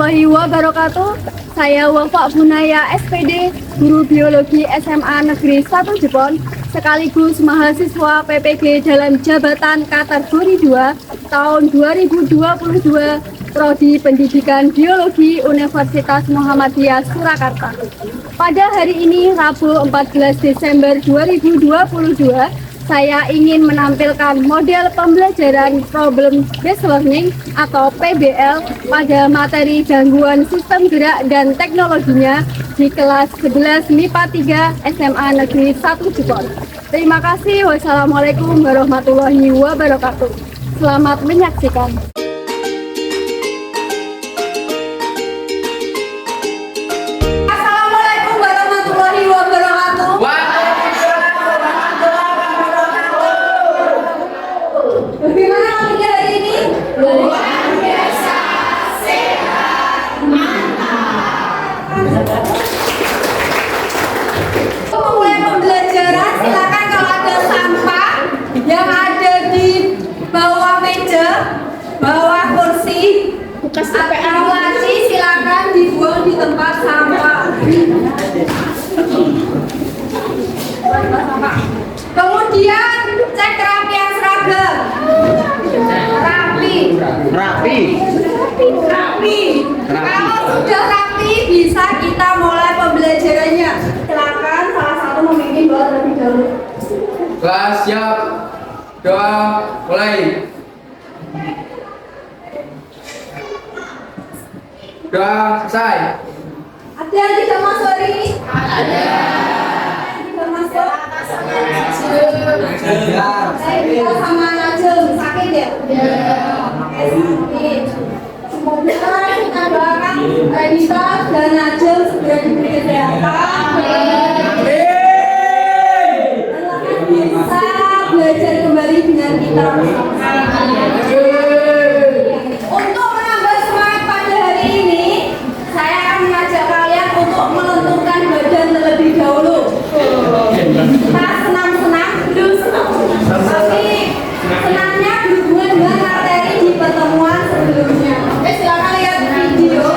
warahmatullahi wabarakatuh. Saya Wafa Bunaya SPD, Guru Biologi SMA Negeri 1 Jepon, sekaligus mahasiswa PPG dalam jabatan kategori 2 tahun 2022 Prodi Pendidikan Biologi Universitas Muhammadiyah Surakarta. Pada hari ini, Rabu 14 Desember 2022, saya ingin menampilkan model pembelajaran Problem Based Learning atau PBL pada materi gangguan sistem gerak dan teknologinya di kelas 11 MIPA 3 SMA Negeri 1 Jepon. Terima kasih. Wassalamualaikum warahmatullahi wabarakatuh. Selamat menyaksikan. Bawah kursi atau laci silakan dibuang di tempat sampah. Kemudian cek kerapian seragam. Rapi. Kalau sudah rapi, bisa kita mulai pembelajarannya. Silakan salah satu memimpin doa terlebih dahulu. Kelas siap. Doa mulai. Doa selesai. Ada yang tidak masuk hari ini? Ada. Tidak masuk? Saya sama Najum, sakit ya? Sakit. Semoga kita doakan Radita dan Najum segera diberi kesehatan. Dan akan bisa belajar kembali dengan kita. Untuk menambah semangat pada hari ini, saya akan mengajak kalian untuk menentukan badan terlebih dahulu. Kita senam-senam, belum senam. Tapi senamnya berhubungan dengan materi di pertemuan sebelumnya. Oke, silakan lihat video.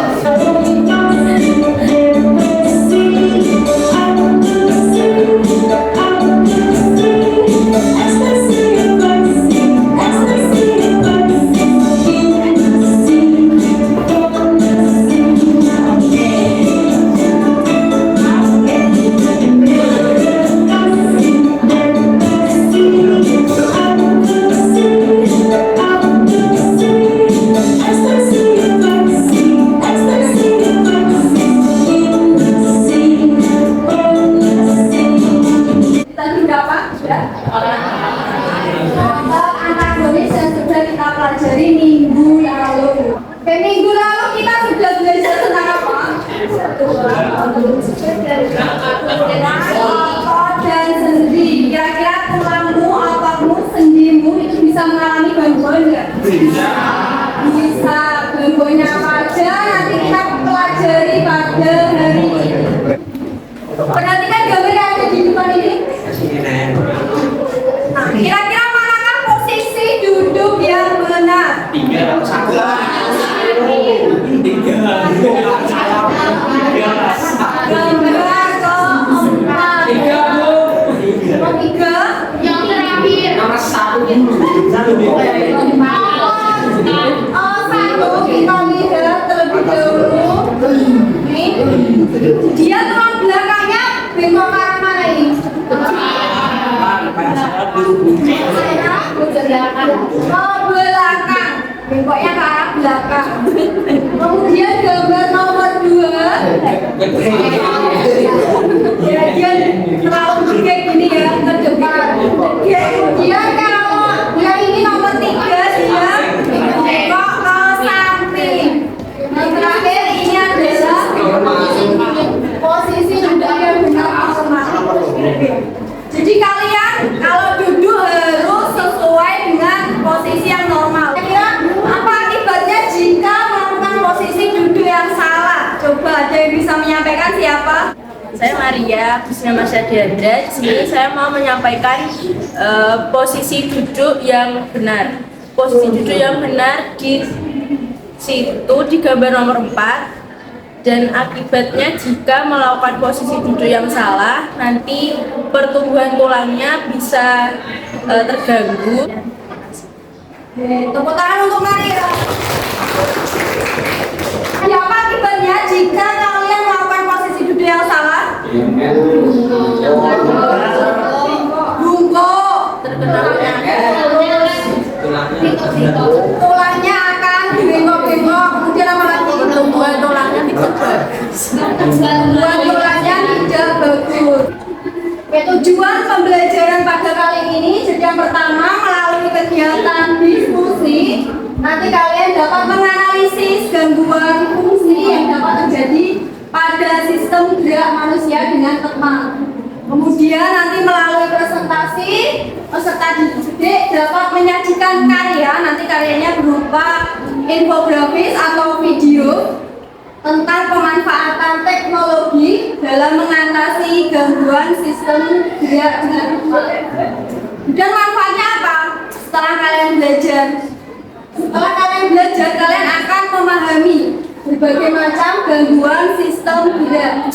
Antagonis yang sudah kita pelajari minggu lalu. Minggu lalu kita sudah belajar tentang apa? Otot dan sendi. Kira-kira tulangmu, ototmu, sendimu itu bisa mengalami gangguan nggak? Bisa. Gangguannya apa aja? Nanti kita pelajari pada hari ini. Perhatikan gambar yang ada di depan ini. Nah, kira-kira manakah posisi duduk yang benar? Tiga. Gambar keempat. Tiga. Yang terakhir. Nomor satu. Satu kita lihat terlebih dahulu. Ini dia tulang belakangnya bengkok ke arah mana ini? Belakang, bengkoknya ke arah belakang. Kemudian gambar nomor 2, dia terlalu gede gini ya ke depan. Kemudian kalau yang ini nomor 3, dia bengkok ke samping. Yang terakhir ini adalah posisi duduk yang benar Jadi kalian kalau duduk harus sesuai dengan posisi yang normal. Kira apa akibatnya jika melakukan posisi duduk yang salah? Coba ada yang bisa menyampaikan siapa? Saya Maria, nama saya Diandra. Di sini saya mau menyampaikan posisi duduk yang benar. Posisi duduk yang benar di situ di gambar nomor 4, dan akibatnya jika melakukan posisi duduk yang salah, nanti pertumbuhan tulangnya bisa terganggu. Tepuk tangan untuk Maria. Apa akibatnya jika kalian melakukan posisi duduk yang salah? Bungkuk. Terkena penyakit. Tulangnya akan bengkok-bengkok. Kemudian apa lagi? Pertumbuhan tulangnya tidak bagus. Pertumbuhan tulangnya tidak bagus. Tujuan pembelajaran pada kali ini, jadi yang pertama melalui kegiatan diskusi, nanti kalian dapat menganalisis gangguan fungsi yang dapat terjadi pada sistem gerak manusia dengan tepat. Kemudian nanti melalui presentasi, peserta didik dapat menyajikan karya, nanti karyanya berupa infografis atau video tentang pemanfaatan teknologi dalam mengatasi gangguan sistem gerak dengan tepat. Dan manfaatnya apa? Setelah kalian belajar, kalian akan memahami berbagai macam gangguan sistem gerak,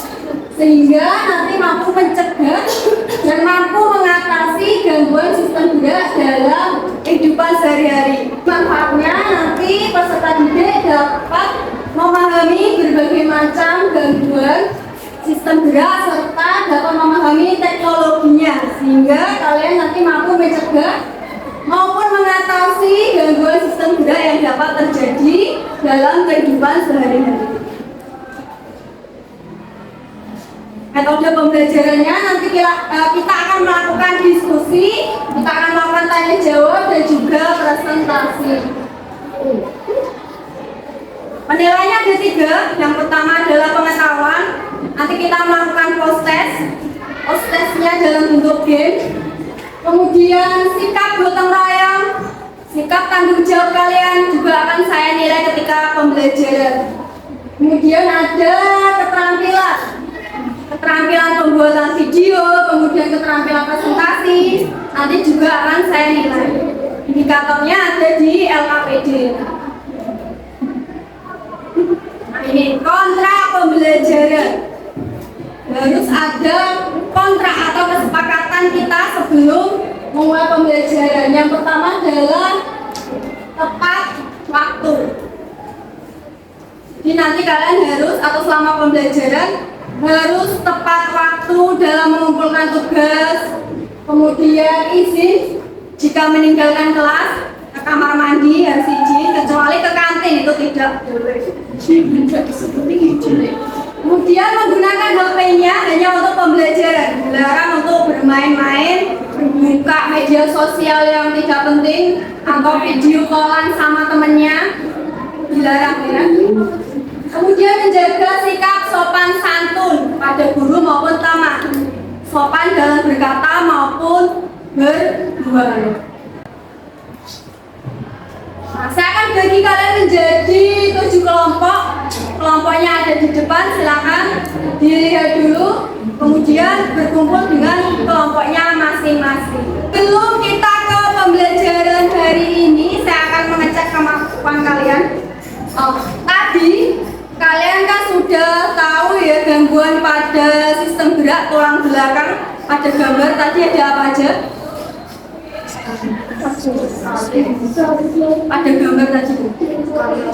sehingga nanti mampu mencegah dan mampu mengatasi gangguan sistem gerak dalam kehidupan sehari-hari. Manfaatnya nanti peserta didik dapat memahami berbagai macam gangguan sistem gerak serta dapat memahami teknologinya, sehingga kalian nanti mampu mencegah maupun mengatasi gangguan sistem gerak yang dapat terjadi dalam kehidupan sehari-hari. Metode pembelajarannya nanti kita akan melakukan diskusi, kita akan melakukan tanya jawab dan juga presentasi. Penilaiannya ada 3. Yang pertama adalah pengetahuan. Nanti kita melakukan post-test. Post-testnya dalam bentuk game. Kemudian sikap gotong royong, sikap tanggung jawab kalian juga akan saya nilai ketika pembelajaran. Kemudian ada keterampilan pembuatan video, kemudian keterampilan presentasi, nanti juga akan saya nilai. Indikatornya ada di LKPD. Nah, ini kontrak pembelajaran. Harus ada kontrak atau kesepakatan kita sebelum memulai pembelajaran. Yang pertama adalah tepat waktu. Jadi nanti kalian harus atau selama pembelajaran harus tepat waktu dalam mengumpulkan tugas, kemudian izin jika meninggalkan kelas, ke kamar mandi harus izin, kecuali ke kantin itu tidak boleh. Kemudian menggunakan HP-nya hanya untuk pembelajaran, dilarang untuk bermain-main, membuka media sosial yang tidak penting atau video callan sama temennya, dilarang ya. Kemudian menjaga sikap sopan santun pada guru maupun teman, sopan dalam berkata maupun berbuat. Nah, saya akan bagi kalian menjadi 7 kelompok. Kelompoknya ada di depan, silakan dilihat dulu. Kemudian berkumpul dengan kelompoknya masing-masing. Sebelum kita ke pembelajaran hari ini, saya akan mengecek kemampuan kalian. Tadi kalian kan sudah tahu ya gangguan pada sistem gerak tulang belakang. Pada gambar tadi ada apa aja? Ada gambar tadi.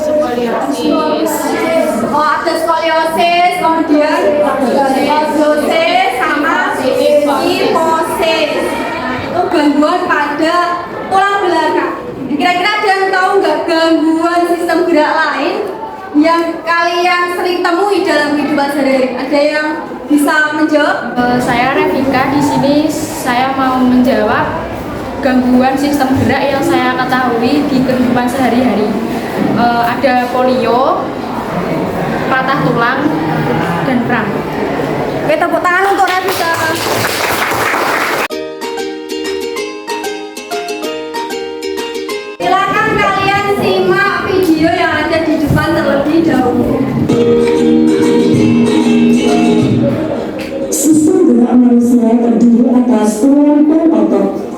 Skoliosis. Oh, ada skoliosis, kemudian lordosis sama kifosis. Itu gangguan pada tulang belakang. Kira-kira ada yang tahu nggak gangguan sistem gerak lain yang kalian sering temui dalam kehidupan sehari-hari? Ada yang bisa menjawab? Saya Revika, di sini saya mau menjawab gangguan sistem gerak yang saya ketahui di kehidupan sehari-hari. Ada polio, patah tulang, dan kram. Oke, tepuk tangan untuk Revika. Silakan kalian simak video yang ada di depan terlebih dahulu. Sistem gerak manusia terdiri atas tulang dan otot.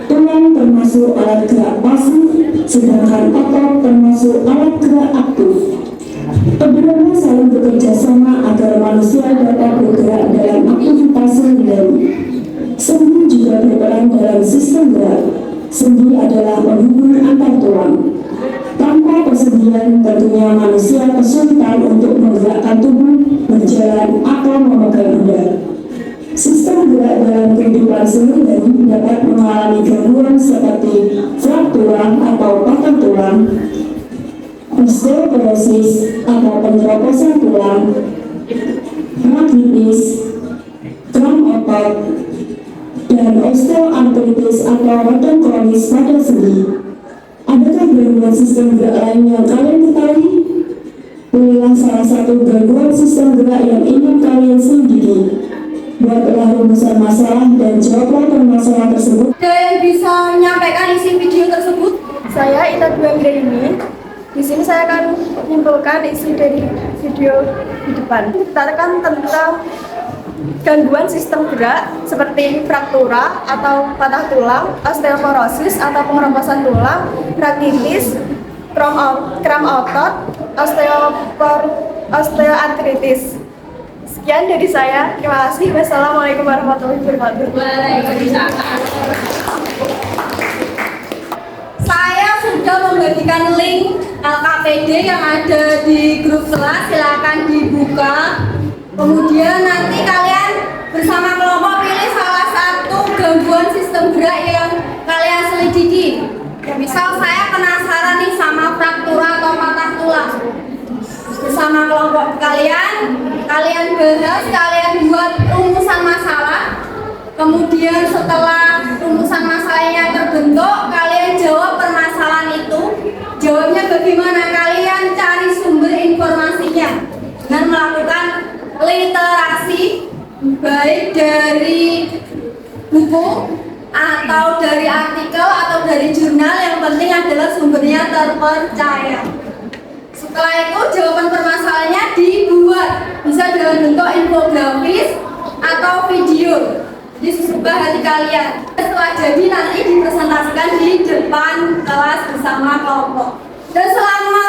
Tulang termasuk alat gerak pasif, sedangkan otot termasuk alat gerak aktif. aktif. Keduanya saling bekerja sama agar manusia dapat bergerak dalam aktivitas sehari-hari. Sendi juga berperan dalam sistem gerak. Sendi adalah penghubung antar tulang. Tanpa persendian, tentunya manusia kesulitan untuk menggerakkan tubuh, berjalan, atau memegang benda. Sistem gerak dalam kehidupan sehari-hari dapat mengalami gangguan seperti fraktura atau patah tulang, osteoporosis atau penyerobosan tulang, artritis, kram otot, dan osteoartritis atau radang kronis pada sendi. Adakah gangguan sistem gerak lain yang kalian ketahui? Pilihlah salah satu gangguan sistem gerak yang ingin kalian selidiki. Buatlah rumusan masalah dan jawablah permasalahan tersebut. Ada yang bisa menyampaikan isi video tersebut? Saya Ita Dwi Anggraini. Di sini saya akan menyimpulkan isi dari video di depan. Kita akan tentang gangguan sistem gerak seperti fraktura atau patah tulang, osteoporosis atau pengerobosan tulang, artritis, kram otot, osteoartritis. Sekian dari saya. Terima kasih. Wassalamualaikum warahmatullahi wabarakatuh. Saya sudah membagikan link LKPD yang ada di grup kelas, silakan dibuka. Kemudian nanti kalian bersama kelompok pilih salah satu gangguan sistem gerak yang kalian selidiki. Misal saya penasaran nih sama fraktura atau patah tulang. Bersama kelompok kalian bahas, kalian buat rumusan masalah. Kemudian setelah rumusan masalahnya terbentuk, kalian jawab permasalahan itu. Jawabnya bagaimana? Kalian cari sumber informasinya dan melakukan literasi baik dari buku atau dari artikel atau dari jurnal. Yang penting adalah sumbernya terpercaya. Setelah itu jawaban permasalahannya dibuat, bisa dalam bentuk infografis atau video. Jadi sesuka hati kalian. Setelah jadi nanti dipresentasikan di depan kelas bersama kelompok. Dan selama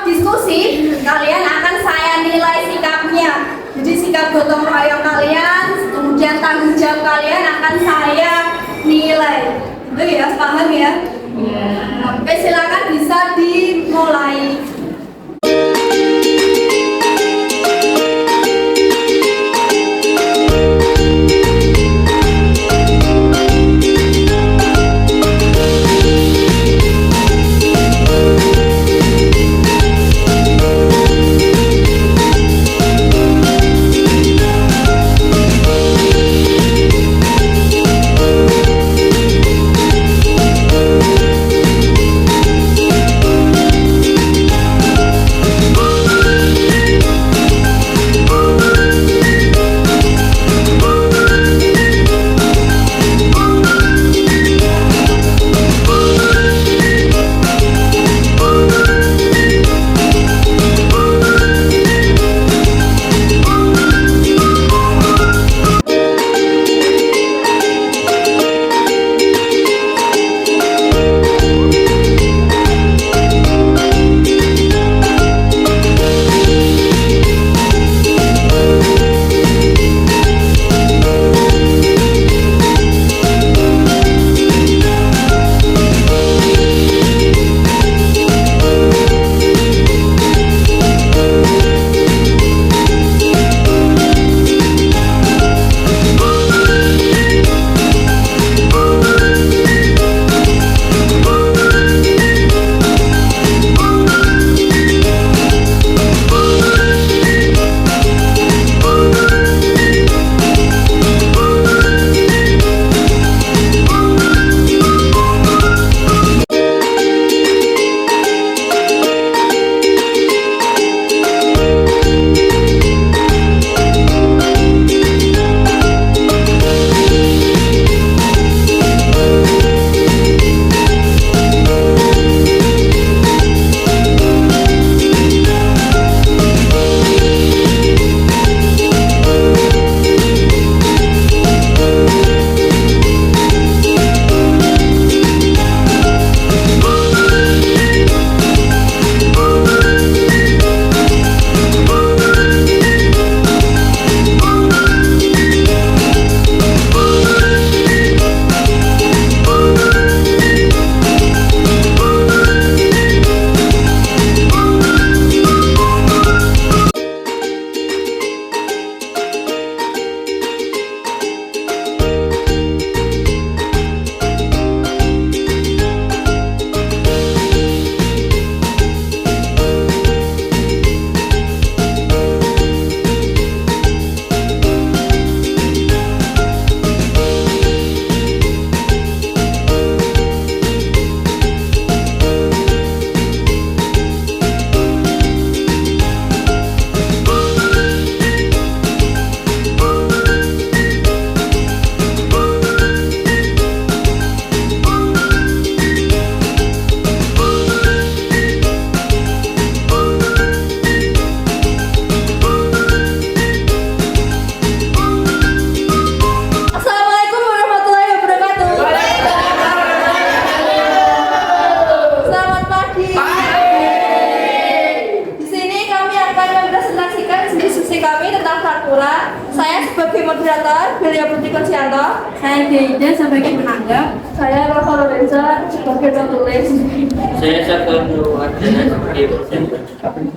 diskusi, kalian akan saya nilai sikapnya. Jadi sikap gotong royong kalian, kemudian tanggung jawab kalian akan saya nilai. Itu ya, paham ya? Oke, silakan bisa dimulai. moderator Belia Putri Konsianto. Saya Deida sebagai penanggap. Saya Rafa Lorenza sebagai penulis. Saya Satul Nurwardana sebagai presenter.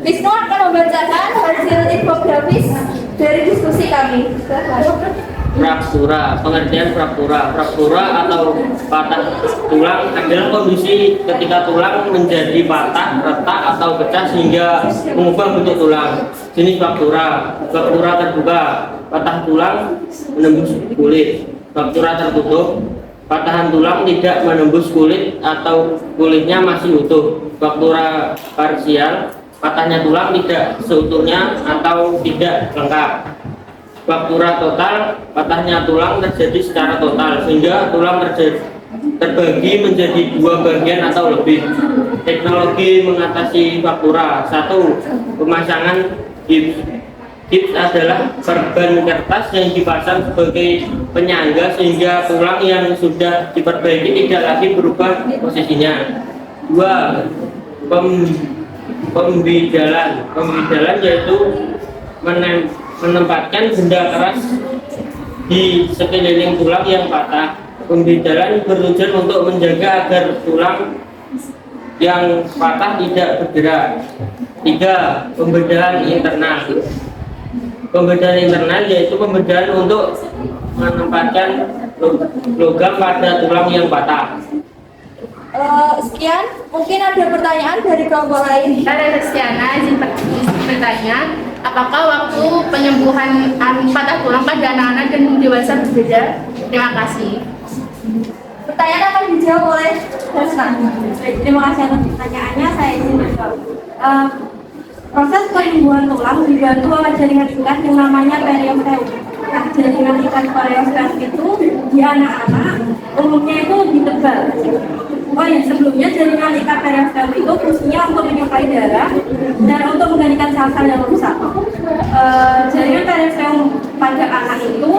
Wisnu akan membacakan hasil infografis dari diskusi kami. Fraktura, pengertian fraktura. Fraktura atau patah tulang adalah kondisi ketika tulang menjadi patah, retak atau pecah sehingga mengubah bentuk tulang. Jenis fraktura. Fraktura terbuka, patah tulang menembus kulit. Fraktura tertutup, patahan tulang tidak menembus kulit atau kulitnya masih utuh. Fraktura parsial, patahnya tulang tidak seutuhnya atau tidak lengkap. Fraktura total, patahnya tulang terjadi secara total sehingga tulang terbagi menjadi dua bagian atau lebih. Teknologi mengatasi fraktura. 1. Pemasangan gips. Gips adalah perban kertas yang dipasang sebagai penyangga sehingga tulang yang sudah diperbaiki tidak lagi berubah posisinya. 2. Pembidalan. Pembidalan yaitu menempatkan benda keras di sekeliling tulang yang patah. Pembidalan bertujuan untuk menjaga agar tulang yang patah tidak bergerak. 3. Pembedalan internal. Pembedalan internal yaitu pembedalan untuk menempatkan logam pada tulang yang patah. Sekian, mungkin ada pertanyaan dari kelompok lain. Saya Kristiana, izin bertanya, apakah waktu penyembuhan patah tulang pada anak-anak dan dewasa berbeda? Terima kasih. Pertanyaan akan dijawab oleh Dasna. Terima kasih atas pertanyaannya. Saya izin menjawab. Proses penyembuhan tulang dibantu oleh jaringan ikat yang namanya periosteum. Nah, jaringan ikat periosteum itu di anak-anak umumnya itu lebih tebal. Oh ya, sebelumnya jaringan ikat periosteum itu fungsinya untuk menyuplai darah dan untuk menggantikan sel-sel yang rusak. Jaringan periosteum pada anak itu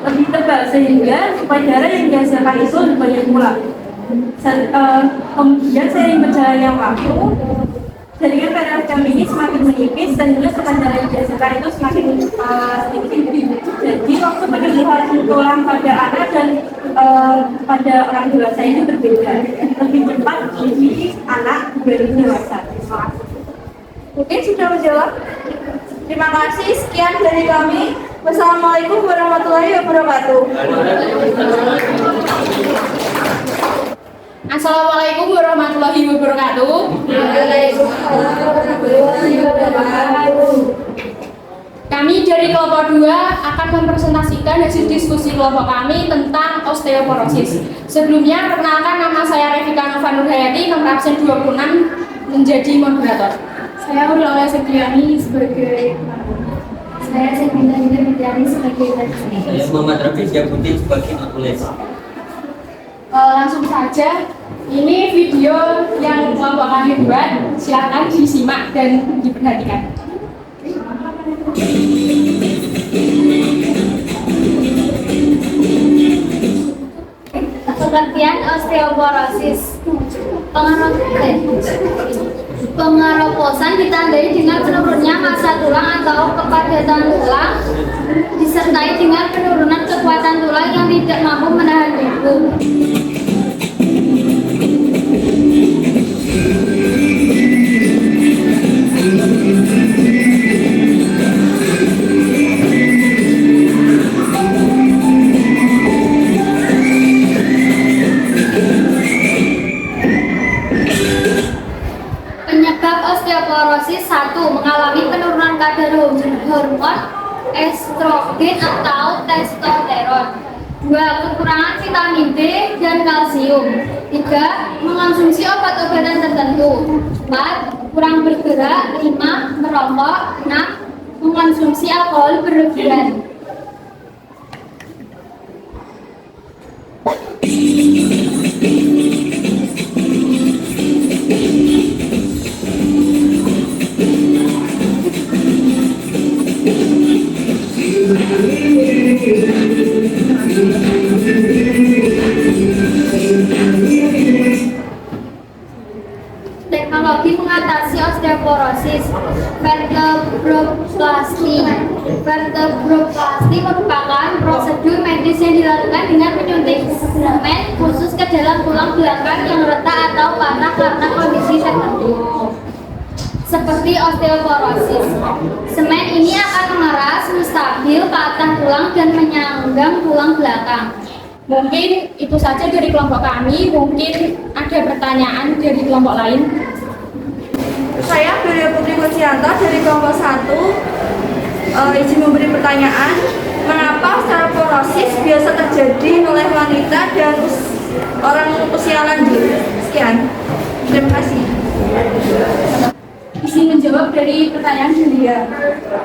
lebih tebal sehingga supaya darah yang dihasilkan itu lebih banyak pula. Kemudian seiring berjalannya waktu, jaringan periosteum ini semakin menipis sehingga supaya darah yang dihasilkan itu semakin sedikit. Jadi waktu penyembuhan tulang pada anak dan pada orang dewasa itu berbeda, lebih cepat di anak dibanding dewasa. Mungkin sudah menjawab. Terima kasih. Sekian dari kami. Wassalamualaikum warahmatullahi wabarakatuh. Assalamualaikum warahmatullahi wabarakatuh. Kami dari kelompok 2 akan mempresentasikan hasil diskusi kelompok kami tentang osteoporosis. Sebelumnya, perkenalkan nama saya Revika Nova Nurhayati, nomor absen 26 menjadi moderator. Saya Urlawaya Septiani sebagai saya Sepinta Septiani sebagai Saya Muhammad Rafi Syabuddin sebagai penulis. Langsung saja, ini video yang kelompok kami buat. Silakan disimak dan diperhatikan. pengertian osteoporosis. Pengeroposan ditandai dengan menurunnya massa tulang atau kepadatan tulang disertai dengan penurunan kekuatan tulang yang tidak mampu menahan debu. Penyebab osteoporosis: 1. Mengalami penurunan kadar hormon estrogen atau testosteron. 2. Kekurangan vitamin D dan kalsium. 3. Mengonsumsi obat-obatan tertentu. 4. Kurang bergerak. 5. Merokok. 6. Mengonsumsi alkohol berlebihan. teknologi mengatasi osteoporosis. Vertebroplasty. Vertebroplasty merupakan prosedur medis yang dilakukan dengan menyuntik semen khusus ke dalam tulang belakang yang retak atau patah karena kondisi tertentu, seperti osteoporosis. Semen ini akan mengeras, menstabil patah tulang dan menyanggang tulang belakang. Mungkin itu saja dari kelompok kami. Mungkin ada pertanyaan dari kelompok lain. Saya Belia Putri Kusianto dari kelompok 1. Izin memberi pertanyaan, mengapa osteoporosis biasa terjadi oleh wanita dan orang usia lanjut? Sekian, terima kasih. Izin menjawab dari pertanyaan Julia.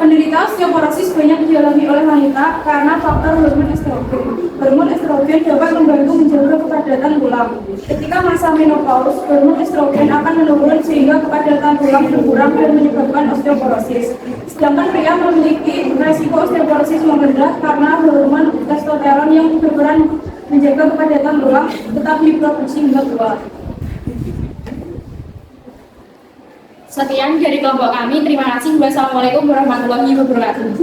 Penderita osteoporosis banyak dialami oleh wanita karena faktor hormon estrogen. Hormon estrogen dapat membantu menjaga kepadatan tulang. Ketika masa menopause, hormon estrogen akan menurun sehingga kepadatan tulang berkurang dan menyebabkan osteoporosis. Sedangkan pria memiliki resiko osteoporosis rendah karena hormon testosteron yang berperan menjaga kepadatan tulang tetap diproduksi hingga tua. Sekian dari kelompok kami. Terima kasih. Wassalamualaikum warahmatullahi wabarakatuh.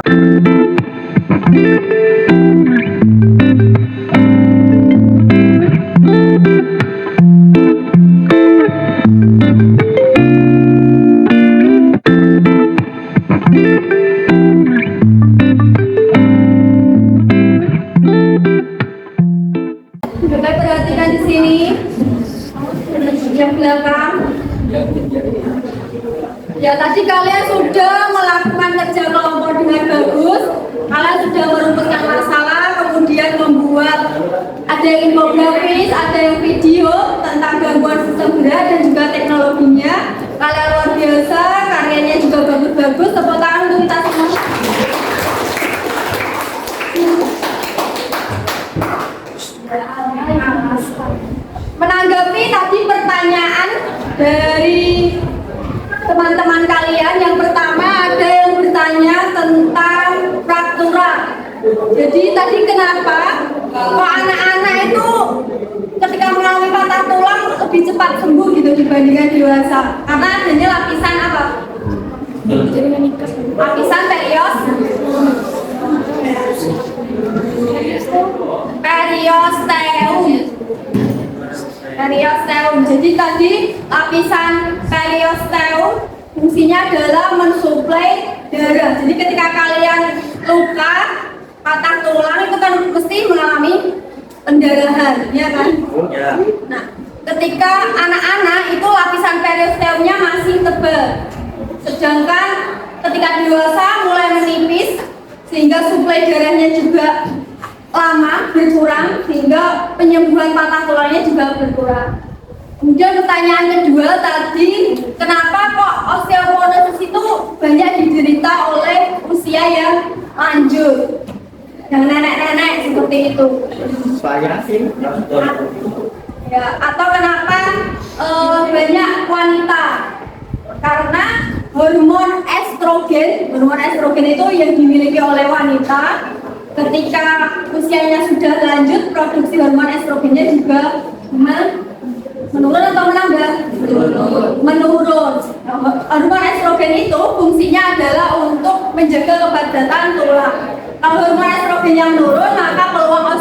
Thank you. sudah merumuskan masalah, kemudian membuat ada yang infografis, ada yang video tentang gangguan sistem gerak dan juga teknologinya. Kalian luar biasa, karyanya juga bagus-bagus. Tepuk tangan untuk kita semua. Menanggapi tadi pertanyaan dari teman-teman kalian, yang pertama ada yang bertanya tentang fraktura. Jadi tadi kenapa kok anak-anak itu ketika mengalami patah tulang lebih cepat sembuh gitu dibandingkan dewasa? Karena adanya lapisan apa? Lapisan periosteum. Jadi tadi lapisan periosteum fungsinya adalah mensuplai darah. Jadi ketika kalian luka, patah tulang itu kan mesti mengalami pendarahan, ya kan? Nah, ketika anak-anak itu lapisan periosteumnya masih tebal, sedangkan ketika dewasa mulai menipis sehingga suplai darahnya juga lama berkurang sehingga penyembuhan patah tulangnya juga berkurang. Kemudian pertanyaan kedua tadi, kenapa kok osteoporosis itu banyak diderita oleh usia yang lanjut, yang nenek-nenek seperti itu? Ya, atau kenapa banyak wanita? Karena hormon estrogen itu yang dimiliki oleh wanita. Ketika usianya sudah lanjut, produksi hormon estrogennya juga menurun atau menambah? Menurun. Hormon estrogen itu fungsinya adalah untuk menjaga kepadatan tulang. Kalau hormon estrogen yang menurun, maka peluang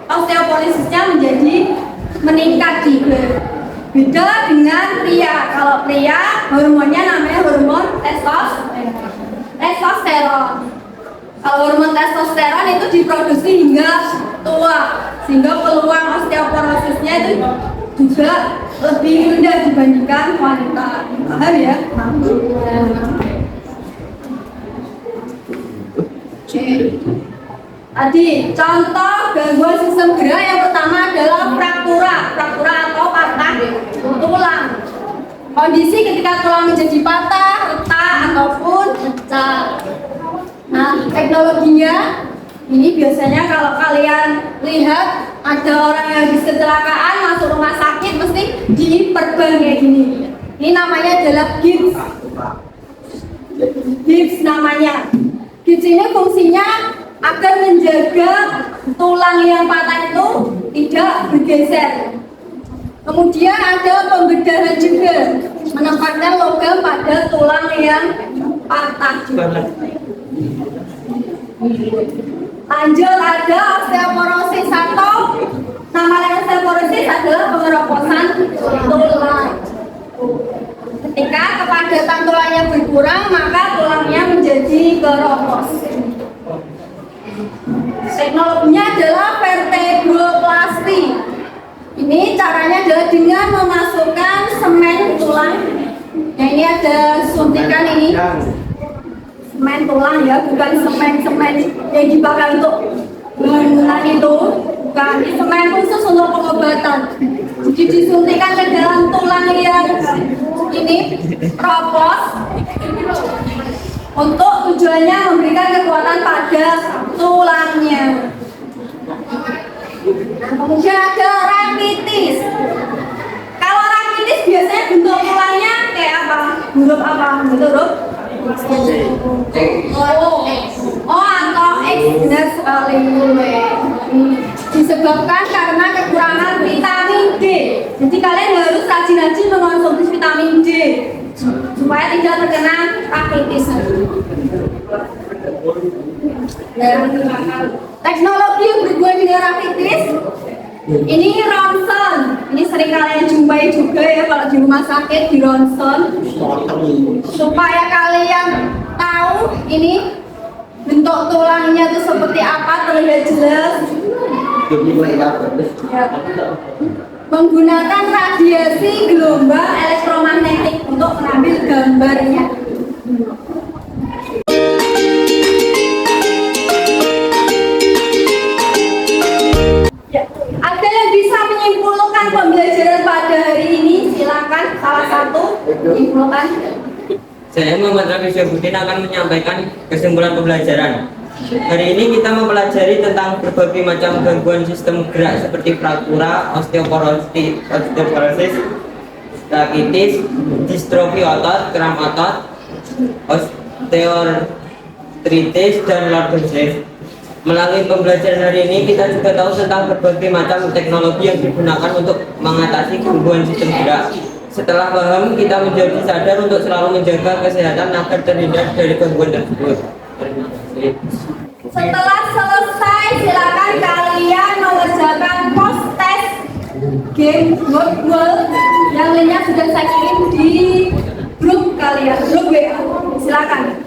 osteoporosisnya menjadi meningkat juga. Beda dengan pria. Kalau pria, hormonnya namanya hormon testosteron. Kalau hormon testosteron itu diproduksi hingga tua, sehingga peluang osteoporosisnya itu juga lebih rendah dibandingkan wanita. Paham ya? Tadi contoh gangguan sistem gerak yang pertama adalah fraktura atau patah tulang. Kondisi ketika tulang menjadi patah, retak ataupun pecah. Nah, teknologinya ini biasanya kalau kalian lihat ada orang yang habis kecelakaan masuk rumah sakit mesti diperban kayak gini. Ini namanya adalah gips. Gips namanya. Gips ini fungsinya agar menjaga tulang yang patah itu tidak bergeser. Kemudian ada pembedahan juga, menempatkan logam pada tulang yang patah juga. Lanjut, ada osteoporosis atau nama lain osteoporosis adalah pengeroposan tulang. Ketika kepadatan tulangnya berkurang, maka tulangnya menjadi keropos. Teknologinya adalah vertebroplasti. Ini caranya adalah dengan memasukkan semen tulang. Yang ini ada suntikan ini. Semen tulang ya, bukan semen yang dipakai untuk bangunan itu, bukan. Ini semen khusus untuk pengobatan. Jadi disuntikan ke dalam tulang yang ini ropos untuk tujuannya memberikan kekuatan pada tulangnya. Kemudian ada rakitis. Kalau rakitis biasanya bentuk tulangnya kayak apa? Huruf apa? Huruf atau X, benar sekali. Disebabkan karena kekurangan vitamin D. Jadi kalian harus rajin-rajin mengonsumsi vitamin D supaya tidak terkena rakitis. Teknologi yang berhubungan dengan rakitis ini ronsen. Ini sering kalian jumpai juga ya kalau di rumah sakit, di ronsen, supaya kalian tahu ini bentuk tulangnya itu seperti apa terlihat jelas. Ya. Menggunakan radiasi gelombang elektromagnetik untuk mengambil gambarnya. Ibu kan? Saya Muhammad Rafi Syahbudin akan menyampaikan kesimpulan pembelajaran. Hari ini kita mempelajari tentang berbagai macam gangguan sistem gerak seperti fraktura, osteoporosis, rakitis, distrofi otot, kram otot, osteoartritis, dan lordosis. Melalui pembelajaran hari ini kita juga tahu tentang berbagai macam teknologi yang digunakan untuk mengatasi gangguan sistem gerak. Setelah paham, kita menjadi sadar untuk selalu menjaga kesehatan agar terhindar dari gangguan tersebut. Setelah selesai, silakan kalian mengerjakan post test game world yang lainnya sudah saya kirim di grup kalian, grup WA. Silakan.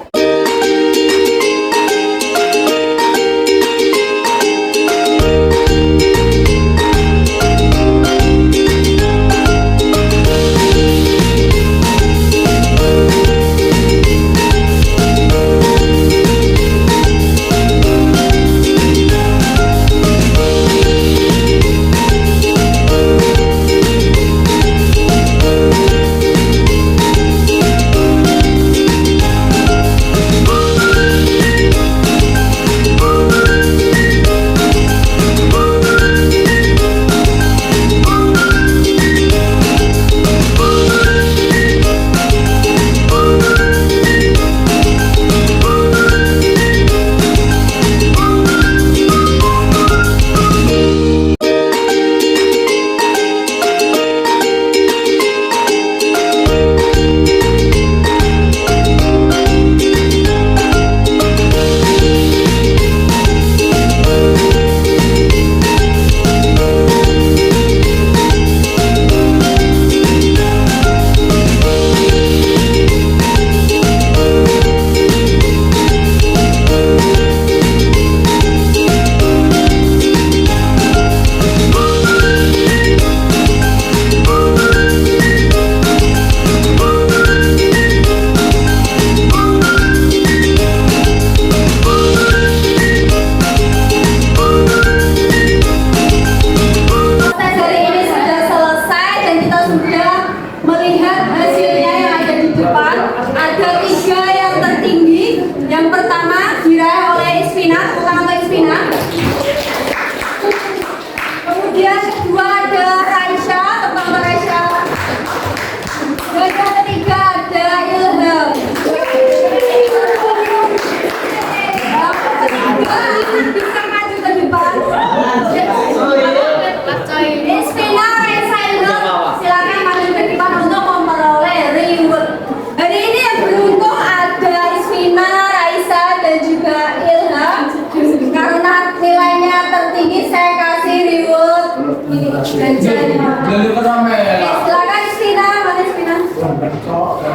Silakan Isfina, mana Isfina?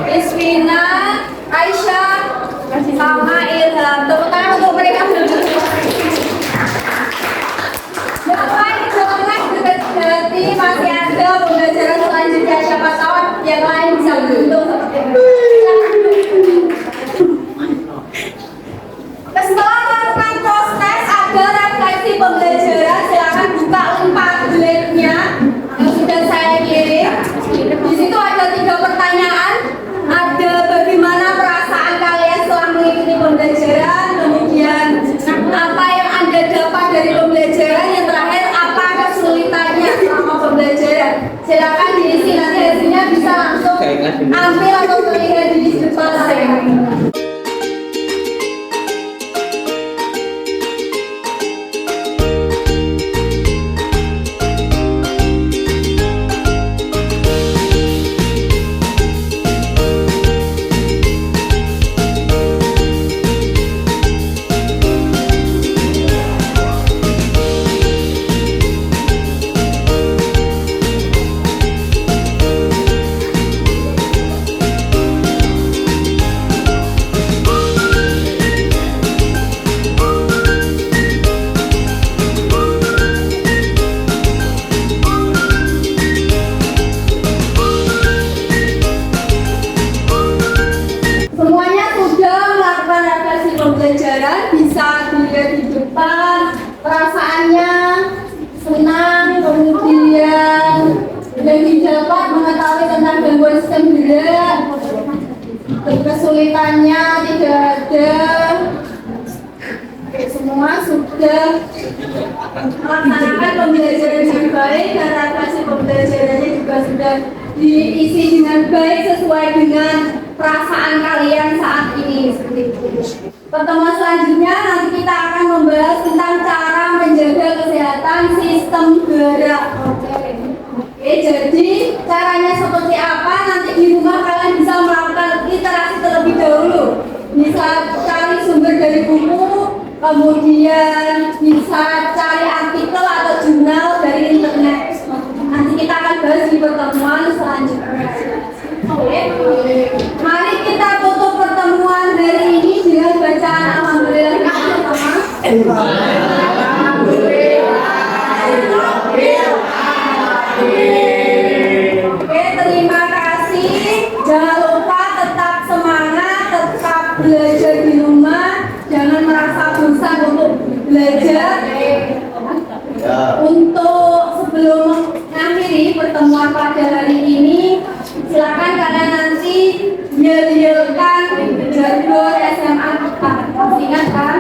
Isfina, Aisyah, sama Ilham. Tepuk tangan untuk mereka. Bapak berarti masih ada pembelajaran selanjutnya. Siapa tahu yang lain bisa beruntung seperti itu. Setelah melakukan proses ada refleksi pembelajaran, silakan buka link Padletnya yang sudah saya kirim. Di situ ada 3 pertanyaan. Ada bagaimana perasaan kalian setelah mengikuti pembelajaran, kemudian apa yang Anda dapat dari pembelajaran, yang terakhir apa kesulitannya selama pembelajaran. Silakan diisi, nanti hasilnya bisa langsung ambil atau terlihat di depan saya. Pembelajaran bisa dilihat di depan, perasaannya senang, kemudian lebih dapat mengetahui tentang gangguan sistem gerak. Kesulitannya tidak ada. Semua sudah melaksanakan pembelajaran dengan baik dan adaptasi pembelajarannya juga sudah diisi dengan baik sesuai dengan perasaan kalian saat ini. Seperti itu. Pertemuan selanjutnya nanti kita akan membahas tentang cara menjaga kesehatan sistem gerak. Oke, jadi caranya seperti apa? Nanti di rumah kalian bisa melakukan literasi terlebih dahulu. Bisa cari sumber dari buku, kemudian bisa cari artikel atau jurnal dari internet. Nanti kita akan bahas di pertemuan selanjutnya. Oke, mari kita tutup pertemuan hari ini dengan bacaan alhamdulillah bersama. Oke, terima kasih. Jangan lupa tetap semangat, tetap belajar di rumah. Jangan merasa bosan untuk belajar. Untuk sebelum mengakhiri pertemuan pada hari ini, silakan kalian nanti yel-yelkan jadwal SMA kita. Masih ingat kan?